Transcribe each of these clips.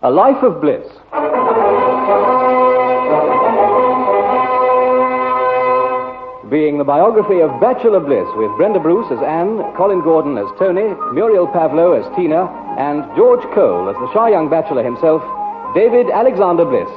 A Life of Bliss. Being the biography of Bachelor Bliss with Brenda Bruce as Anne, Colin Gordon as Tony, Muriel Pavlo as Tina, and George Cole as the shy young bachelor himself, David Alexander Bliss.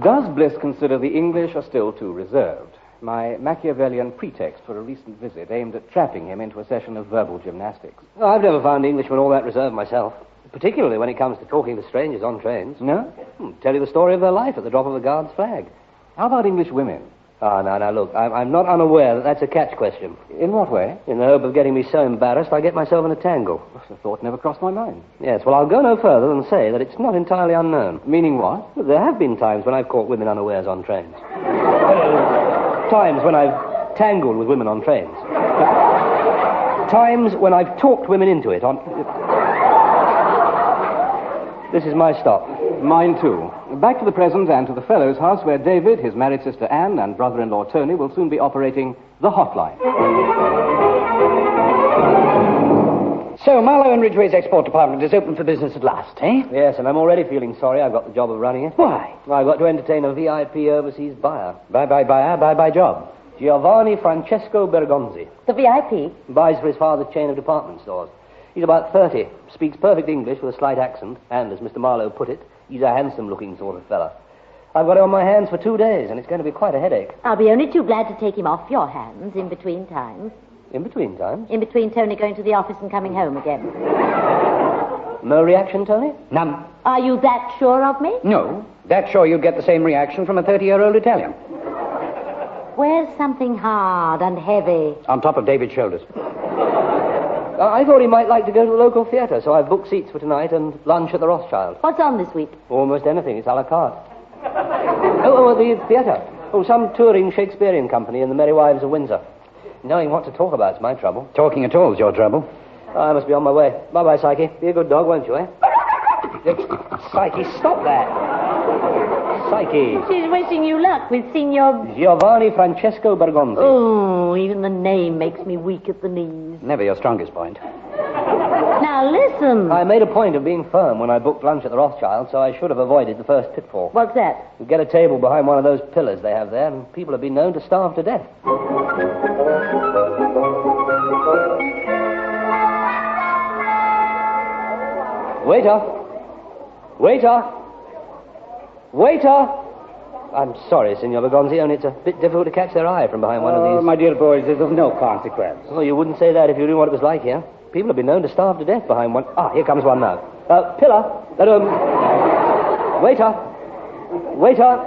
Does Bliss consider the English are still too reserved? My Machiavellian pretext for a recent visit aimed at trapping him into a session of verbal gymnastics. Oh, I've never found Englishmen all that reserved myself, particularly when it comes to talking to strangers on trains. No? Tell you the story of their life at the drop of a guard's flag. How about English women? Oh, no, look, I'm not unaware that that's a catch question. In what way? In the hope of getting me so embarrassed I get myself in a tangle. The thought never crossed my mind. Yes, well, I'll go no further than say that it's not entirely unknown. Meaning what? Well, there have been times when I've caught women unawares on trains. Times when I've tangled with women on trains. Times when I've talked women into it on... This is my stop. Mine, too. Back to the present and to the fellow's house where David, his married sister Anne, and brother-in-law Tony will soon be operating the hotline. So, Marlowe and Ridgway's export department is open for business at last, eh? Yes, and I'm already feeling sorry I've got the job of running it. Why? Well, I've got to entertain a VIP overseas buyer. Bye-bye buyer, bye-bye job. Giovanni Francesco Bergonzi. The VIP? Buys for his father's chain of department stores. He's about 30, speaks perfect English with a slight accent, and, as Mr. Marlowe put it, he's a handsome-looking sort of fella. I've got him on my hands for 2 days, and it's going to be quite a headache. I'll be only too glad to take him off your hands in between times. In between times? In between Tony going to the office and coming home again. No reaction, Tony? None. Are you that sure of me? No. That's sure you'd get the same reaction from a 30-year-old Italian. Where's something hard and heavy? On top of David's shoulders. I thought he might like to go to the local theatre, so I've booked seats for tonight and lunch at the Rothschild. What's on this week? Almost anything. It's a la carte. The theatre. Oh, some touring Shakespearean company in the Merry Wives of Windsor. Knowing what to talk about is my trouble. Talking at all is your trouble. I must be on my way. Bye-bye, Psyche. Be a good dog, won't you, eh? Psyche, stop that. Psyche. She's wishing you luck with Signor... Giovanni Francesco Bergonzi. Oh, even the name makes me weak at the knees. Never your strongest point. Now, listen. I made a point of being firm when I booked lunch at the Rothschild, so I should have avoided the first pitfall. What's that? You get a table behind one of those pillars they have there, and people have been known to starve to death. Waiter! Waiter! Waiter! I'm sorry, Signor Bergonzi, only it's a bit difficult to catch their eye from behind one of these... my dear boys, it's of no consequence. Oh, you wouldn't say that if you knew what it was like here. People have been known to starve to death behind one... Ah, here comes one now. Pillar! Waiter! Waiter!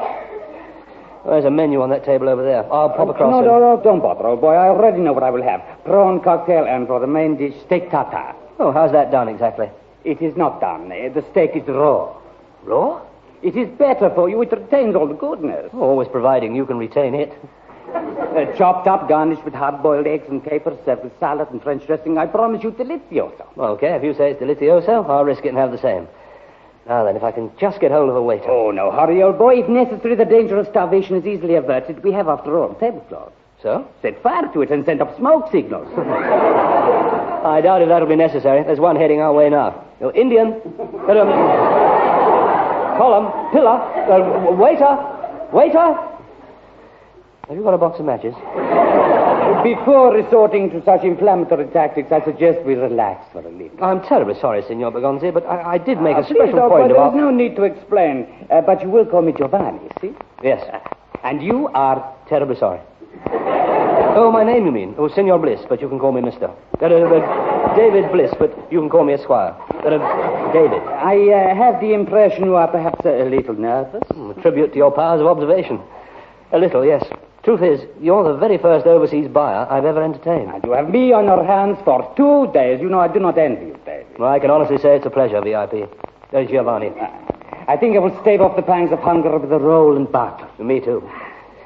There's a menu on that table over there. I'll pop across No, and... no, don't bother, old boy. I already know what I will have. Prawn cocktail and for the main dish, steak tartare. Oh, how's that done exactly? It is not done. The steak is raw. Raw? It is better for you. It retains all the goodness. Always providing you can retain it. Chopped up, garnished with hard-boiled eggs and capers, served with salad and French dressing. I promise you, delicioso. Okay, if you say it's delicioso, I'll risk it and have the same. Now then, if I can just get hold of a waiter. Oh, no, hurry, old boy. If necessary, the danger of starvation is easily averted. We have, after all, tablecloths. So? Set fire to it and send up smoke signals. I doubt if that'll be necessary. There's one heading our way now. Oh, Indian. Column. Pillar. Waiter. Waiter. Have you got a box of matches? Before resorting to such inflammatory tactics, I suggest we relax for a little. I'm terribly sorry, Signor Bergonzi, but I did make a Please, special point There's about... no need to explain. But you will call me Giovanni, see? Yes. And you are... Terribly sorry. Oh, my name, you mean? Oh, Signor Bliss, but you can call me Mr. David Bliss, but you can call me Esquire. David. I have the impression you are perhaps a little nervous. A tribute to your powers of observation. A little, yes. Truth is, you're the very first overseas buyer I've ever entertained. And you have me on your hands for 2 days. You know, I do not envy you, David. Well, I can honestly say it's a pleasure, VIP. There's Giovanni. I think I will stave off the pangs of hunger with a roll and butter. Me too.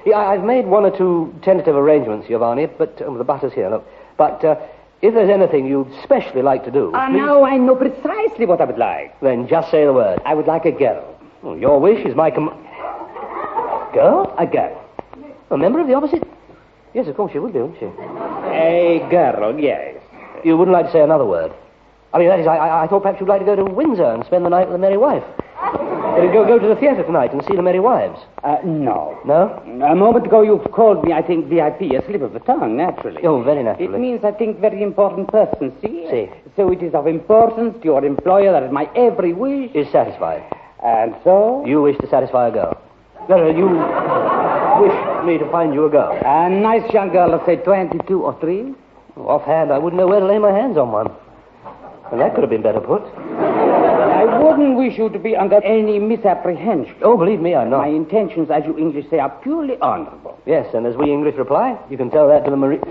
Yeah, I've made 1 or 2 tentative arrangements, Giovanni, but the butter's here, look. But if there's anything you'd specially like to do... please... Now I know precisely what I would like. Then just say the word. I would like a girl. Oh, your wish is my Girl? A girl. A member of the opposite... Yes, of course she would be, wouldn't she? A girl, yes. You wouldn't like to say another word? I mean, that is, I thought perhaps you'd like to go to Windsor and spend the night with the Merry Wife. Go to the theatre tonight and see the Merry Wives. No. No? A moment ago you've called me, I think, VIP, a slip of the tongue, naturally. Oh, very naturally. It means, I think, very important person, see? See. So it is of importance to your employer that my every wish... Is satisfied. And so? You wish to satisfy a girl. No, you wish me to find you a girl. A nice young girl of, say, 22 or 3? Offhand, I wouldn't know where to lay my hands on one. And that could have been better put. I wouldn't wish you to be under any misapprehension. Oh, believe me, I'm not. My intentions, as you English say, are purely honorable. Yes, and as we English reply, you can tell that to the Marine...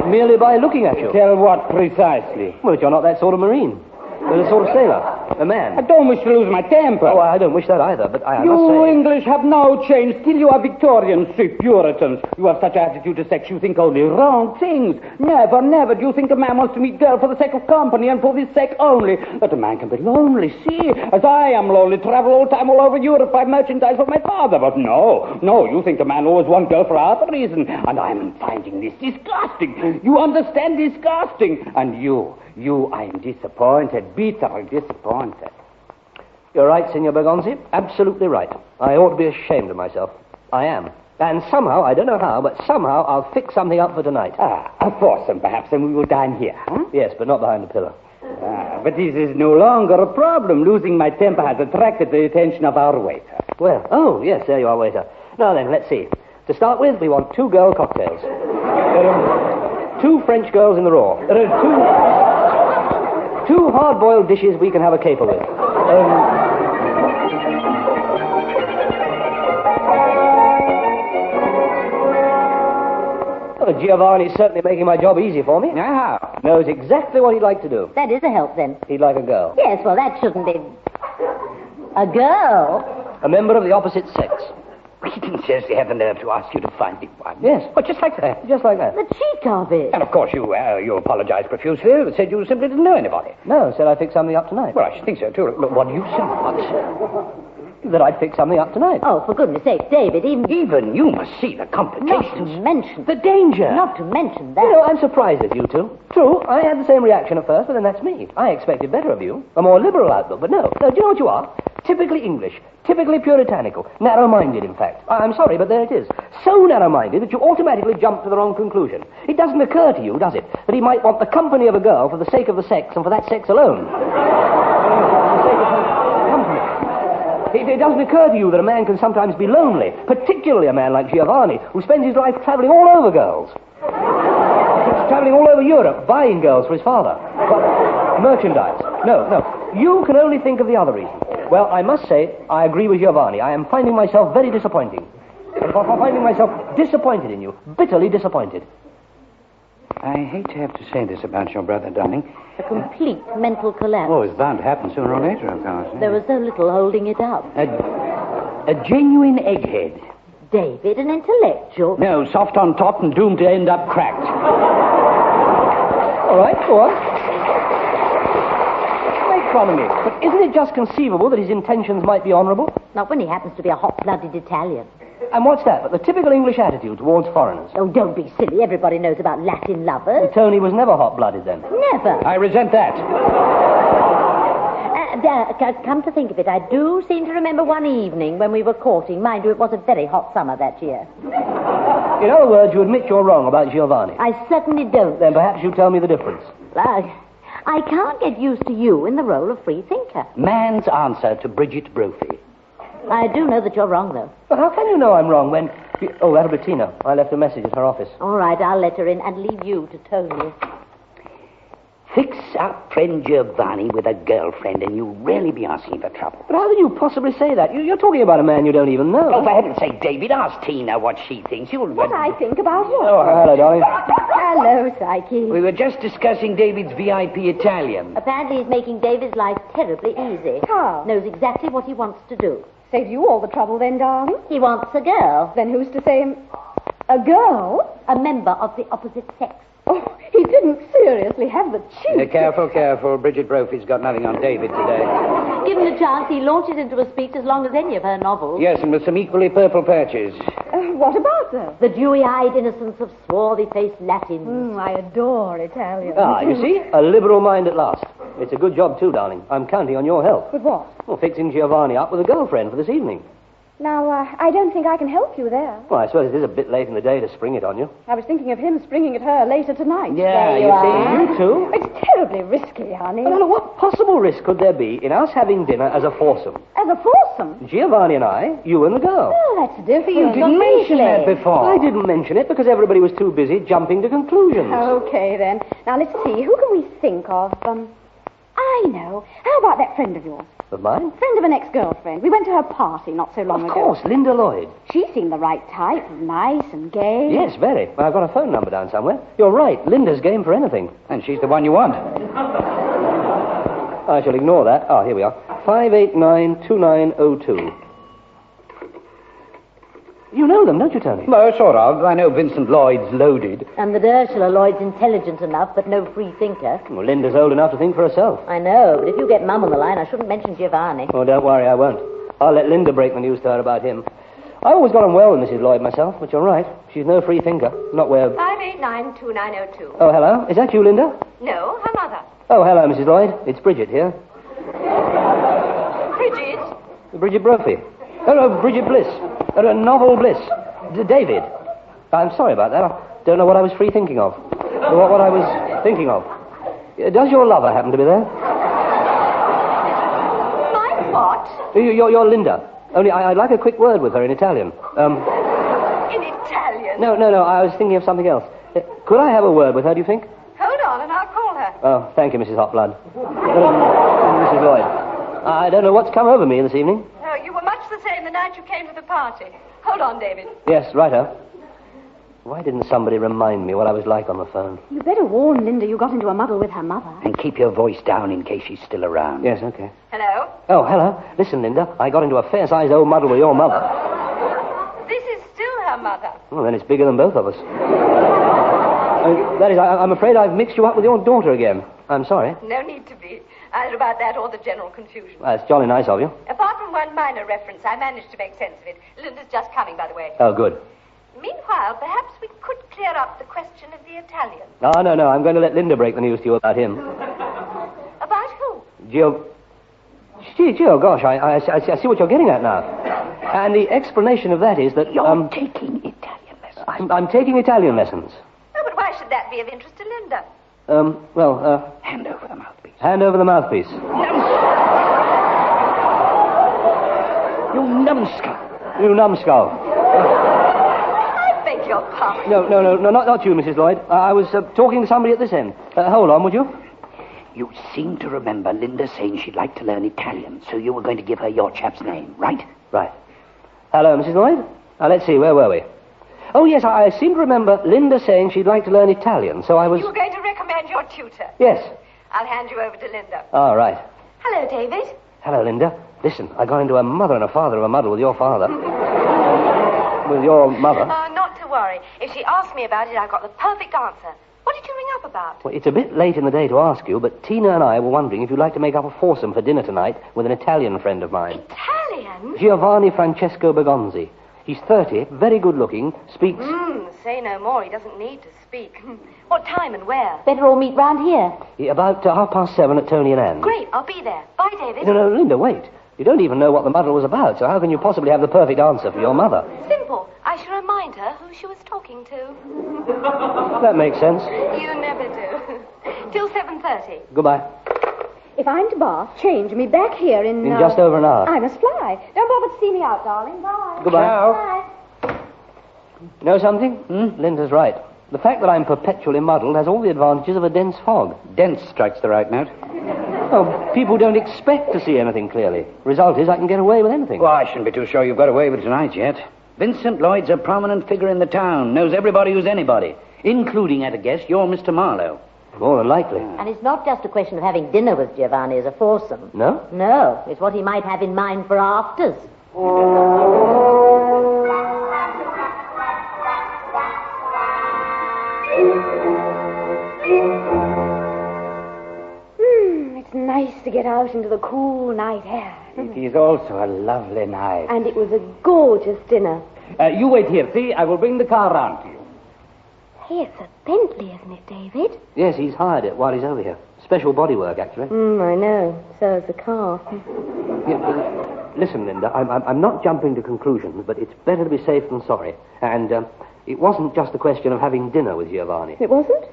merely by looking at you. Tell what precisely? Well, that you're not that sort of Marine. You're the sort of sailor. A man. I don't wish to lose my temper. Oh, I don't wish that either, but I must You say... English have now changed. Still you are Victorians, Puritans. You have such attitude to sex, you think only wrong things. Never, never do you think a man wants to meet girl for the sake of company and for this sake only. That a man can be lonely, see? As I am lonely, travel all time all over Europe, buy merchandise for my father. But no, you think a man always wants girl for other reason. And I'm finding this disgusting. You understand, disgusting. And you, I am disappointed, bitterly disappointed. You're right, Signor Bergonzi. Absolutely right. I ought to be ashamed of myself. I am. And somehow, I don't know how, but somehow I'll fix something up for tonight. A foursome, perhaps, and we will dine here, huh? Yes, but not behind the pillar. But this is no longer a problem. Losing my temper has attracted the attention of our waiter. Well, oh, yes, there you are, waiter. Now then, let's see. To start with, we want 2 girl cocktails. 2 French girls in the raw. 2 hard-boiled dishes we can have a caper with. Oh, Giovanni's certainly making my job easy for me. How? Knows exactly what he'd like to do. That is a help, then. He'd like a girl. Yes, well, that shouldn't be... A girl? A member of the opposite sex. He didn't seriously have the nerve to ask you to find him one. Yes. But just like that. Just like that. The cheek of it. And of course you apologized profusely, said you simply didn't know anybody. No, said I'd fix something up tonight. Well, I should think so, too. Look, what do you say? What? That I'd fix something up tonight. Oh, for goodness sake, David, Even you must see the complications. Not to mention... The danger. Not to mention that. You know, I'm surprised at you two. True, I had the same reaction at first, but then that's me. I expected better of you. A more liberal outlook, but no. No, do you know what you are? Typically English. Typically puritanical. Narrow-minded, in fact. I'm sorry, but there it is. So narrow-minded that you automatically jump to the wrong conclusion. It doesn't occur to you, does it, that he might want the company of a girl for the sake of the sex and for that sex alone? It doesn't occur to you that a man can sometimes be lonely, particularly a man like Giovanni, who spends his life traveling all over girls. Traveling all over Europe, buying girls for his father. But merchandise. No. You can only think of the other reason. Well, I must say, I agree with Giovanni. I am finding myself very disappointing. I'm finding myself disappointed in you. Bitterly disappointed. I hate to have to say this about your brother, darling. A complete mental collapse. Oh, it's bound to happen sooner or later, of course. There was so little holding it up. A genuine egghead. David, an intellectual. No, soft on top and doomed to end up cracked. All right, go on. Make fun of me. But isn't it just conceivable that his intentions might be honourable? Not when he happens to be a hot-blooded Italian. And what's that but the typical English attitude towards foreigners? Oh, don't be silly. Everybody knows about Latin lovers. Tony was never hot-blooded then. Never. I resent that. Come to think of it, I do seem to remember one evening when we were courting. Mind you, it was a very hot summer that year. In other words, you admit you're wrong about Giovanni. I certainly don't. Then perhaps you tell me the difference. I can't get used to you in the role of free thinker. Man's answer to Bridget Brophy. I do know that you're wrong, though. But how can you know I'm wrong when... Oh, that'll be Tina. I left a message at her office. All right, I'll let her in and leave you to Tony. Fix up friend Giovanni with a girlfriend and you'll really be asking for trouble. But how can you possibly say that? You're talking about a man you don't even know. Oh, for heaven's sake, David, ask Tina what she thinks. What I think about what? Oh, hello, darling. Hello, Psyche. We were just discussing David's VIP Italian. Apparently he's making David's life terribly easy. How? Knows exactly what he wants to do. Saves you all the trouble then, darling. He wants a girl. Then who's to say a girl? A member of the opposite sex. Oh, he didn't seriously have the cheek. Careful. Bridget Brophy's got nothing on David today. Given a chance, he launches into a speech as long as any of her novels. Yes, and with some equally purple patches. what about them? The dewy-eyed innocence of swarthy-faced Latins. I adore Italian. Ah, you see? A liberal mind at last. It's a good job, too, darling. I'm counting on your help. With what? Well, fixing Giovanni up with a girlfriend for this evening. Now, I don't think I can help you there. Well, I suppose it is a bit late in the day to spring it on you. I was thinking of him springing at her later tonight. Yeah, you are. You too? It's terribly risky, honey. I don't know, what possible risk could there be in us having dinner as a foursome? As a foursome? Giovanni and I, you and the girl. Oh, that's different. You didn't mention that before. I didn't mention it because everybody was too busy jumping to conclusions. Okay, then. Now, let's see. Who can we think of? I know. How about that friend of yours? Of mine? Friend of an ex-girlfriend. We went to her party not so long Of ago. course, Linda Lloyd. She seemed the right type. Nice and gay. Yes, very. Well, I've got her phone number down somewhere. You're right. Linda's game for anything. And she's the one you want. I shall ignore that. Ah, here we are. 5892902. You know them, don't you, Tony? Well, sort of. I know Vincent Lloyd's loaded. And the Ursula Lloyd's intelligent enough, but no free thinker. Well, Linda's old enough to think for herself. I know, but if you get Mum on the line, I shouldn't mention Giovanni. Oh, don't worry, I won't. I'll let Linda break the news to her about him. I always got on well with Mrs. Lloyd myself, but you're right. She's no free thinker. Not where... 5892902. Oh, hello. Is that you, Linda? No, her mother. Oh, hello, Mrs. Lloyd. It's Bridget here. Bridget. Bridget Brophy. Oh, no, Bridget Bliss. Novel Bliss. David. I'm sorry about that. I don't know what I was free thinking of. What I was thinking of. Does your lover happen to be there? My what? You're Linda. Only I'd like a quick word with her in Italian. In Italian. No, I was thinking of something else. Could I have a word with her, do you think? Hold on, and I'll call her. Oh, thank you, Mrs. Hotblood. Mrs. Lloyd. I don't know what's come over me this evening. Oh, you were much the same the night you came to the party. Hold on, David. Yes, righto. Why didn't somebody remind me what I was like on the phone? You better warn Linda you got into a muddle with her mother. And keep your voice down in case she's still around. Yes, okay. Hello? Oh, hello. Listen, Linda, I got into a fair-sized old muddle with your mother. This is still her mother. Well, then it's bigger than both of us. That is, I'm afraid I've mixed you up with your daughter again. I'm sorry. No need to be. Either about that or the general confusion. Well, it's jolly nice of you. Apart from one minor reference, I managed to make sense of it. Linda's just coming, by the way. Oh, good. Meanwhile, perhaps we could clear up the question of the Italian. Oh, no, I'm going to let Linda break the news to you about him. About who? Gio, gosh, I see what you're getting at now. And the explanation of that is that... You're taking Italian lessons. I'm taking Italian lessons. Oh, but why should that be of interest to Linda? Hand over the mouthpiece. Hand over the mouthpiece. You numbskull. You numbskull. I beg your pardon. No, not you, Mrs. Lloyd. I was talking to somebody at this end. Hold on, would you? You seem to remember Linda saying she'd like to learn Italian, so you were going to give her your chap's name, right? Right. Hello, Mrs. Lloyd. Let's see, where were we? Oh, yes, I seem to remember Linda saying she'd like to learn Italian, so I was... You were going to recommend your tutor. Yes. I'll hand you over to Linda. All right. Hello, David. Hello, Linda. Listen, I got into a mother and a father of a muddle with your father. With your mother. Not to worry. If she asked me about it, I've got the perfect answer. What did you ring up about? Well, it's a bit late in the day to ask you, but Tina and I were wondering if you'd like to make up a foursome for dinner tonight with an Italian friend of mine. Italian? Giovanni Francesco Bergonzi. He's 30, very good-looking, speaks... Say no more. He doesn't need to speak. What time and where? Better all meet round here. About 7:30 at Tony and Anne's. Great. I'll be there. Bye, David. No, Linda, wait. You don't even know what the muddle was about, so how can you possibly have the perfect answer for your mother? Simple. I shall remind her who she was talking to. That makes sense. You never do. Till 7:30. Goodbye. If I'm to Bath, change me back here in... In just over an hour. I must fly. Don't bother to see me out, darling. Bye. Goodbye. Bye. Know something? Linda's right. The fact that I'm perpetually muddled has all the advantages of a dense fog. Dense strikes the right note. Oh, people don't expect to see anything clearly. Result is I can get away with anything. Well, I shouldn't be too sure you've got away with it tonight yet. Vincent Lloyd's a prominent figure in the town, knows everybody who's anybody, including, at a guess, your Mr. Marlowe. More than likely. And it's not just a question of having dinner with Giovanni as a foursome. No? No, it's what he might have in mind for afters. It's nice to get out into the cool night air. It is also a lovely night. And it was a gorgeous dinner. You wait here, see? I will bring the car round to you. Hey, it's a Bentley, isn't it, David? Yes, he's hired it while he's over here. Special bodywork, actually. I know. So is the car. Listen, Linda, I'm not jumping to conclusions, but it's better to be safe than sorry. And it wasn't just a question of having dinner with Giovanni. It wasn't?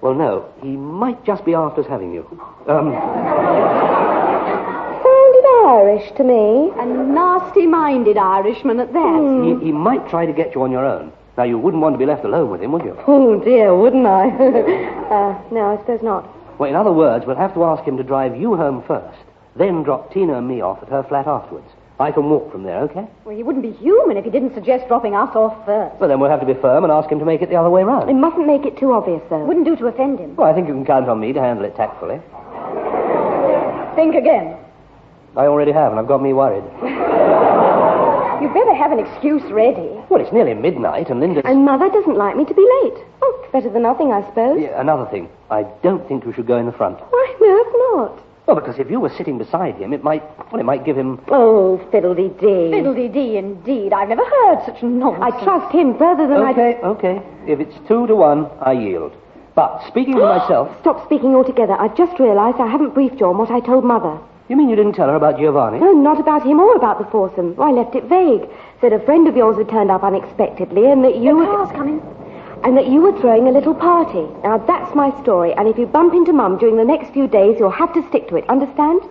Well, no. He might just be after us having you. Sounded Irish to me. A nasty-minded Irishman at that. He might try to get you on your own. Now, you wouldn't want to be left alone with him, would you? Oh, dear, wouldn't I? No, I suppose not. Well, in other words, we'll have to ask him to drive you home first, then drop Tina and me off at her flat afterwards. I can walk from there, okay? Well, he wouldn't be human if he didn't suggest dropping us off first. Well, then we'll have to be firm and ask him to make it the other way round. We mustn't make it too obvious, though. Wouldn't do to offend him. Well, I think you can count on me to handle it tactfully. Think again. I already have, and I've got me worried. You'd better have an excuse ready. Well, it's nearly midnight, and Linda's... And Mother doesn't like me to be late. Oh, it's better than nothing, I suppose. Yeah, another thing. I don't think you should go in the front. Why on earth not? Well, because if you were sitting beside him, it might give him... Oh, fiddle-dee-dee. Fiddle-dee-dee, indeed. I've never heard such nonsense. I trust him further than Okay. If it's 2-1, I yield. But, speaking for myself... Stop speaking altogether. I've just realised I haven't briefed you on what I told Mother. You mean you didn't tell her about Giovanni? No, not about him or about the foursome. I left it vague. Said a friend of yours had turned up unexpectedly and that you... The car's coming. And that you were throwing a little party. Now, that's my story, and if you bump into Mum during the next few days, you'll have to stick to it. Understand?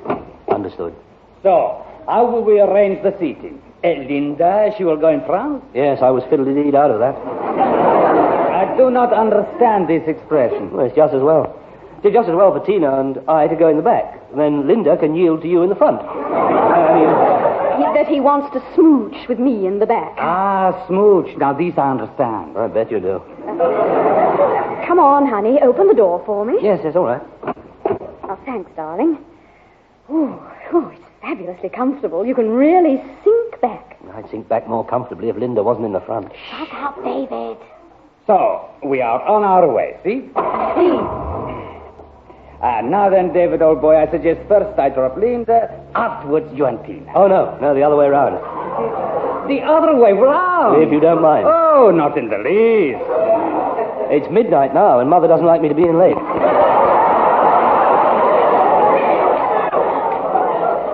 Understood. So, how will we arrange the seating? Linda, she will go in front? Yes, I was fiddle-dee-deed out of that. I do not understand this expression. Well, it's just as well. It's just as well for Tina and I to go in the back. Then Linda can yield to you in the front. That he wants to smooch with me in the back. Ah, smooch. Now, these I understand. I bet you do. Come on, honey. Open the door for me. Yes, all right. Oh, thanks, darling. Oh, it's fabulously comfortable. You can really sink back. I'd sink back more comfortably if Linda wasn't in the front. Shut up, David. So, we are on our way, see? Now then, David, old boy, I suggest first I drop Linda, afterwards you and Tina. Oh, no, the other way round. The other way round? If you don't mind. Oh, not in the least. It's midnight now, and Mother doesn't like me to be in late.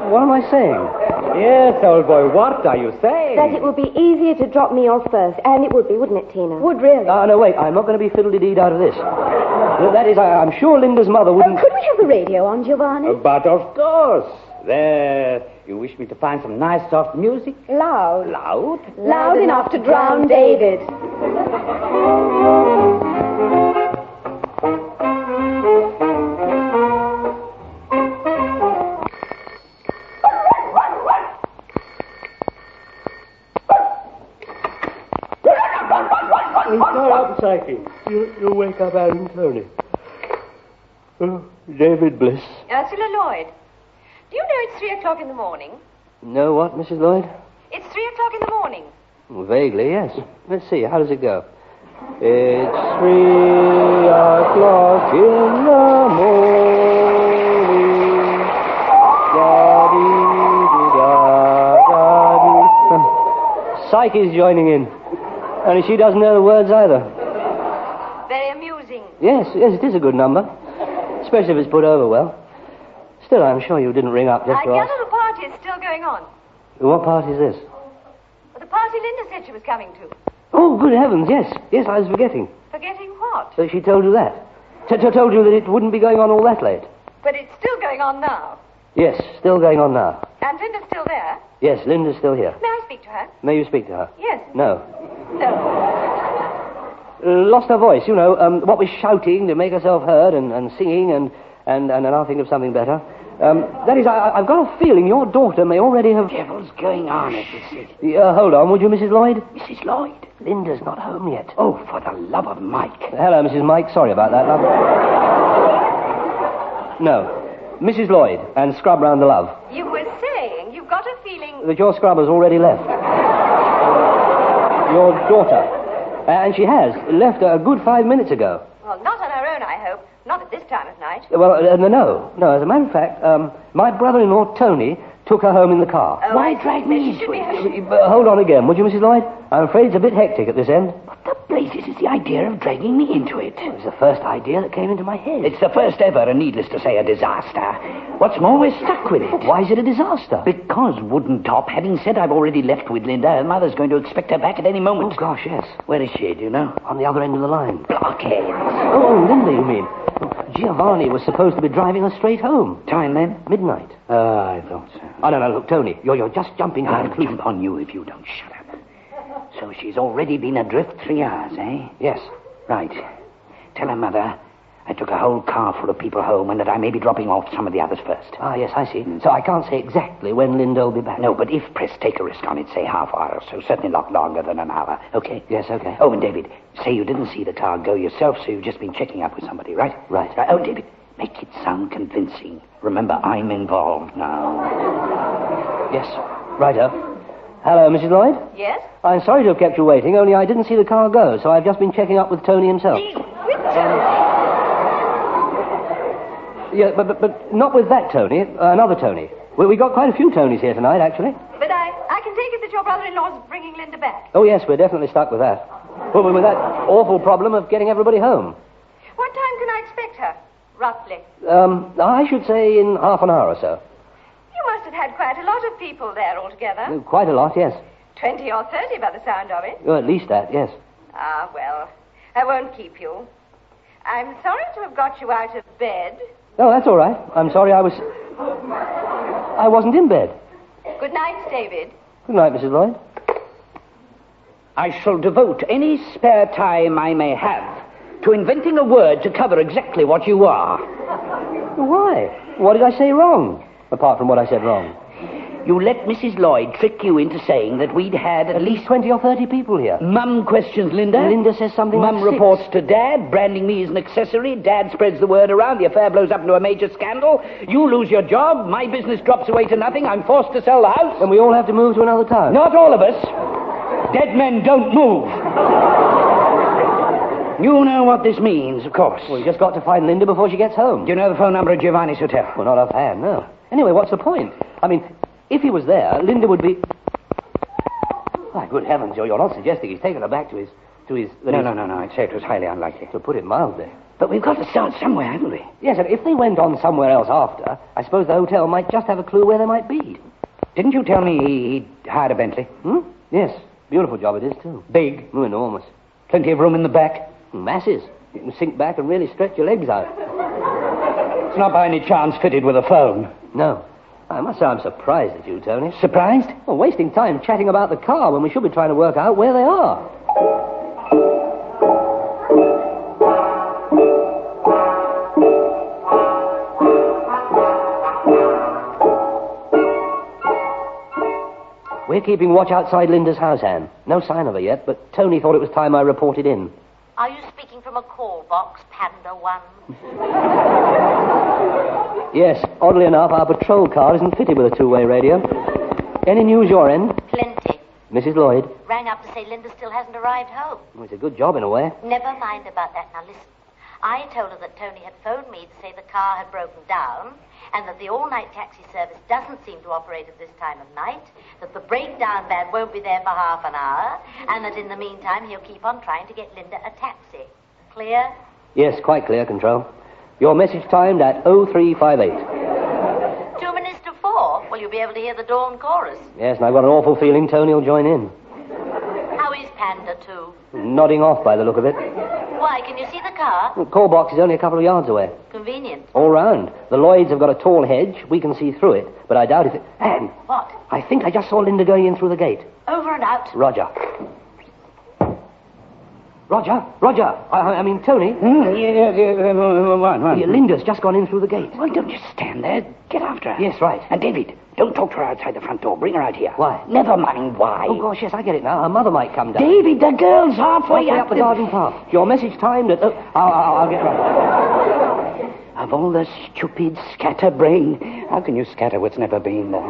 What am I saying? Yes, old boy, what are you saying? That it would be easier to drop me off first, and it would be, wouldn't it, Tina? Would really? No, wait, I'm not going to be fiddle-dee-deed out of this. That is, I'm sure Linda's mother wouldn't... Could we have the radio on, Giovanni? But of course. There, you wish me to find some nice soft music? Loud. Loud? Loud enough to drown David. Start up, Psyche. You wake up Al and Tony. Oh, David Bliss. Ursula Lloyd. Do you know it's 3 o'clock in the morning? No what, Mrs. Lloyd? It's 3 o'clock in the morning. Vaguely, yes. Let's see, how does it go? It's 3 o'clock in the morning. Da-dee-dee-da-da-dee. Psyche's joining in. Only she doesn't know the words either. Very amusing. Yes, it is a good number. Especially if it's put over well. Still, I'm sure you didn't ring up just I to ask. gather the party is still going on. What party is this? Well, the party Linda said she was coming to. Oh, good heavens, yes. Yes, I was forgetting. Forgetting what? So she told you that? Told you that it wouldn't be going on all that late? But it's still going on now. Yes, still going on now. And Linda's still there? Yes, Linda's still here. May I speak to her? May you speak to her? Yes. No. No. Lost her voice, you know. What with shouting to make herself heard and singing and I'll think of something better. That is, I've got a feeling your daughter may already have... Devil's going on at this city. Hold on, would you, Mrs. Lloyd? Mrs. Lloyd? Linda's not home yet. Oh, for the love of Mike. Hello, Mrs. Mike. Sorry about that, love. No. Mrs. Lloyd and scrub round the love. You were saying you've got a feeling... That your scrubber's already left. Your daughter. And she has. Left a good 5 minutes ago. Well, not on her own, I hope. Not at this time of night. Well, no. As a matter of fact, my brother-in-law, Tony, took her home in the car. Oh, Why drag me into it? Hold on again, would you, Mrs. Lloyd? I'm afraid it's a bit hectic at this end. What the blazes is the idea of dragging me into it? It was the first idea that came into my head. It's the first ever, and needless to say, a disaster. What's more, we're stuck with it. Why is it a disaster? Because, Wooden Top, having said I've already left with Linda, her mother's going to expect her back at any moment. Oh, gosh, yes. Where is she, do you know? On the other end of the line. Blockhead. Oh, Linda, you mean? Giovanni was supposed to be driving her straight home. Time then? Midnight. I thought so. Oh, no, look, Tony, you're just jumping to I'll conclusion. jump on you if you don't shut up. So she's already been adrift 3 hours, eh? Yes. Right. Tell her mother I took a whole car full of people home and that I may be dropping off some of the others first. Ah, yes, I see. So I can't say exactly when Linda will be back. No, but if pressed, take a risk on it, say half hour or so. Certainly not longer than an hour, okay? Yes, okay. Oh, and David, say you didn't see the car go yourself, so you've just been checking up with somebody, right? Right. Oh, David, make it sound convincing. Remember, I'm involved now. Yes, righto. Hello, Mrs. Lloyd? Yes? I'm sorry to have kept you waiting, only I didn't see the car go, so I've just been checking up with Tony himself. Yeah, but not with that Tony, another Tony. We got quite a few Tonys here tonight, actually. But I can take it that your brother-in-law's bringing Linda back. Oh, yes, we're definitely stuck with that. Well, with that awful problem of getting everybody home. What time can I expect her, roughly? I should say in half an hour or so. You must have had quite a lot of people there altogether. Quite a lot, yes. 20 or 30 by the sound of it. Oh, at least that, yes. Ah, well, I won't keep you. I'm sorry to have got you out of bed. Oh, that's all right. I'm sorry I wasn't in bed. Good night, David. Good night, Mrs. Lloyd. I shall devote any spare time I may have to inventing a word to cover exactly what you are. Why? What did I say wrong? Apart from what I said wrong. You let Mrs. Lloyd trick you into saying that we'd had At least 20 or 30 people here. Mum questions Linda. Linda says something Mum like 6. reports to Dad, branding me as an accessory. Dad spreads the word around. The affair blows up into a major scandal. You lose your job. My business drops away to nothing. I'm forced to sell the house. And we all have to move to another town. Not all of us. Dead men don't move. You know what this means, of course. Well, we just got to find Linda before she gets home. Do you know the phone number of Giovanni's hotel? Well, not offhand, no. Anyway, what's the point? I mean, if he was there, Linda would be... My good heavens, you're not suggesting he's taken her back to his... No. I'd say it was highly unlikely. To put it mildly. But we've got to start somewhere, haven't we? Yes, and if they went on somewhere else after, I suppose the hotel might just have a clue where they might be. Didn't you tell me he'd hired a Bentley? Yes. Beautiful job it is, too. Big? Oh, enormous. Plenty of room in the back? Masses. You can sink back and really stretch your legs out. It's not by any chance fitted with a phone. No. I must say I'm surprised at you, Tony. Surprised? Well, wasting time chatting about the car when we should be trying to work out where they are. We're keeping watch outside Linda's house, Anne. No sign of her yet, but Tony thought it was time I reported in. Are you speaking from a call box, Panda 1? Yes, oddly enough, our patrol car isn't fitted with a two-way radio. Any news your end? Plenty. Mrs. Lloyd? Rang up to say Linda still hasn't arrived home. Well, it's a good job in a way. Never mind about that. Now listen. I told her that Tony had phoned me to say the car had broken down and that the all-night taxi service doesn't seem to operate at this time of night, that the breakdown van won't be there for half an hour, and that in the meantime he'll keep on trying to get Linda a taxi. Clear? Yes, quite clear, Control. Your message timed at 0358. 2 minutes to 4. Well, you'll be able to hear the dawn chorus. Yes, and I've got an awful feeling Tony will join in. How is Panda 2? Nodding off by the look of it. Why, can you see the car? The call box is only a couple of yards away. Convenient. All round. The Lloyds have got a tall hedge. We can see through it, but I doubt if it... Anne! What? I think I just saw Linda going in through the gate. Over and out. Roger. I mean, Tony. One. Linda's just gone in through the gate. Well, don't just stand there. Get after her. Yes, right. And David, don't talk to her outside the front door. Bring her out here. Why? Never mind why. Oh, gosh, yes, I get it now. Her mother might come down. David, the girl's halfway up the garden path. Your message timed at... I'll get right. Of all the stupid scatterbrain, how can you scatter what's never been there?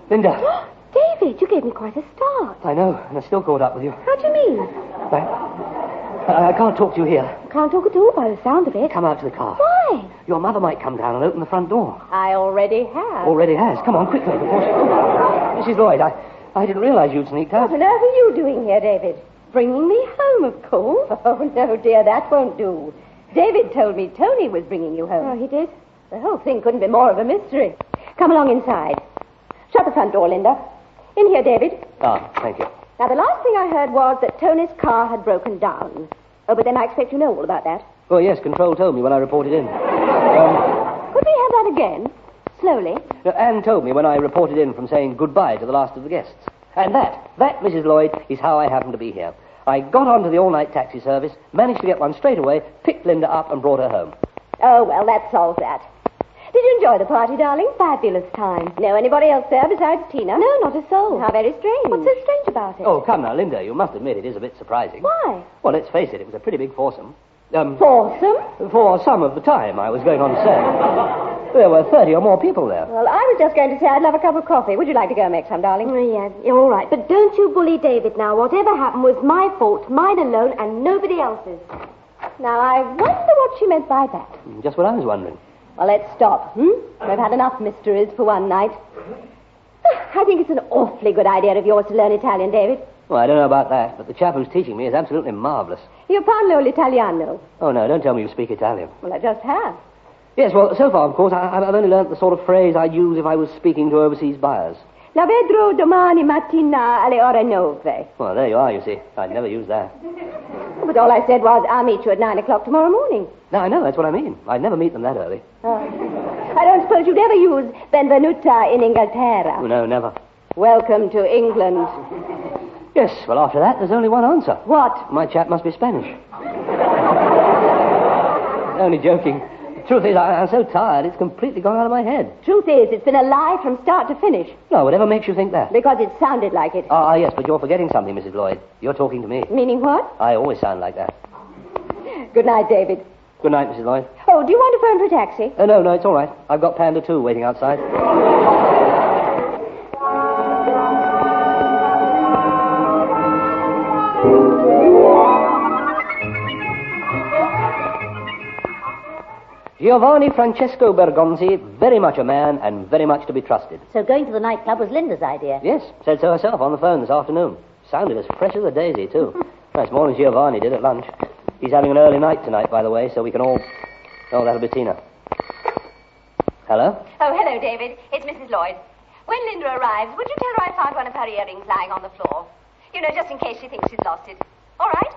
Linda. David, you gave me quite a start. I know, and I'm still caught up with you. How do you mean? I can't talk to you here. Can't talk at all by the sound of it. Come out to the car. Why? Why? Your mother might come down and open the front door. I already have. Already has. Come on, quickly, before she... Mrs. Lloyd, I didn't realize you'd sneaked out. What on earth are you doing here, David? Bringing me home, of course. Oh, no, dear, that won't do. David told me Tony was bringing you home. Oh, he did? The whole thing couldn't be more of a mystery. Come along inside. Shut the front door, Linda. In here, David. Ah, thank you. Now, the last thing I heard was that Tony's car had broken down. Oh, but then I expect you know all about that. Oh, yes, Control told me when I reported in. Could we have that again? Slowly. Anne told me when I reported in from saying goodbye to the last of the guests. And that, Mrs. Lloyd, is how I happen to be here. I got onto the all-night taxi service, managed to get one straight away, picked Linda up and brought her home. Oh, well, that solves that. Did you enjoy the party, darling? Fabulous time. Know anybody else there besides Tina? No, not a soul. How very strange. What's so strange about it? Oh, come now, Linda, you must admit it is a bit surprising. Why? Well, let's face it, it was a pretty big foursome. Foursome? For some of the time, I was going on to say. There were 30 or more people there. Well, I was just going to say I'd love a cup of coffee. Would you like to go make some, darling? Oh, yeah, you're all right. But don't you bully David now. Whatever happened was my fault, mine alone, and nobody else's. Now, I wonder what she meant by that. Just what I was wondering. Well, let's stop, We've had enough mysteries for one night. I think it's an awfully good idea of yours to learn Italian, David. Well, I don't know about that, but the chap who's teaching me is absolutely marvellous. Io parlo l'italiano. Oh, no, don't tell me you speak Italian. Well, I just have. Yes, well, so far, of course, I've only learnt the sort of phrase I'd use if I was speaking to overseas buyers. La vedrò domani mattina alle ore 9. Well, there you are, you see. I'd never use that. But all I said was, I'll meet you at 9 o'clock tomorrow morning. No, I know, that's what I mean. I'd never meet them that early. I don't suppose you'd ever use benvenuta in Inghilterra. Oh, no, never. Welcome to England. Yes, well, after that, there's only one answer. What? My chap must be Spanish. Only joking. The truth is, I'm so tired, it's completely gone out of my head. Truth is, it's been a lie from start to finish. No, whatever makes you think that? Because it sounded like it. Ah, yes, but you're forgetting something, Mrs. Lloyd. You're talking to me. Meaning what? I always sound like that. Good night, David. Good night, Mrs. Lloyd. Oh, do you want to phone for a taxi? No, it's all right. I've got Panda 2 waiting outside. Giovanni Francesco Bergonzi, very much a man and very much to be trusted. So going to the nightclub was Linda's idea? Yes, said so herself on the phone this afternoon. Sounded as fresh as a daisy, too. That's more than Giovanni did at lunch. He's having an early night tonight, by the way, so we can all... Oh, that'll be Tina. Hello? Oh, hello, David. It's Mrs. Lloyd. When Linda arrives, would you tell her I found one of her earrings lying on the floor? You know, just in case she thinks she's lost it. All right?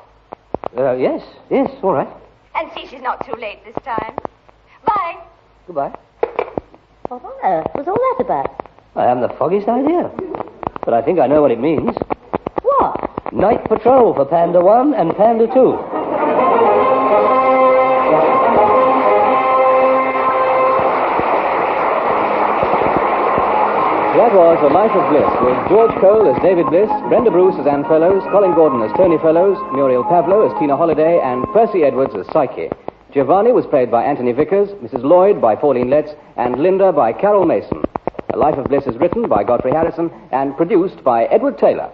Yes, all right. And see she's not too late this time. Bye. Goodbye. What on earth was all that about? I haven't the foggiest idea. But I think I know what it means. What? Night patrol for Panda 1 and Panda 2. That was The Life of Bliss, with George Cole as David Bliss, Brenda Bruce as Anne Fellows, Colin Gordon as Tony Fellows, Muriel Pavlo as Tina Holliday, and Percy Edwards as Psyche. Giovanni was played by Anthony Vickers, Mrs. Lloyd by Pauline Letts, and Linda by Carol Mason. The Life of Bliss is written by Geoffrey Harrison and produced by Edward Taylor.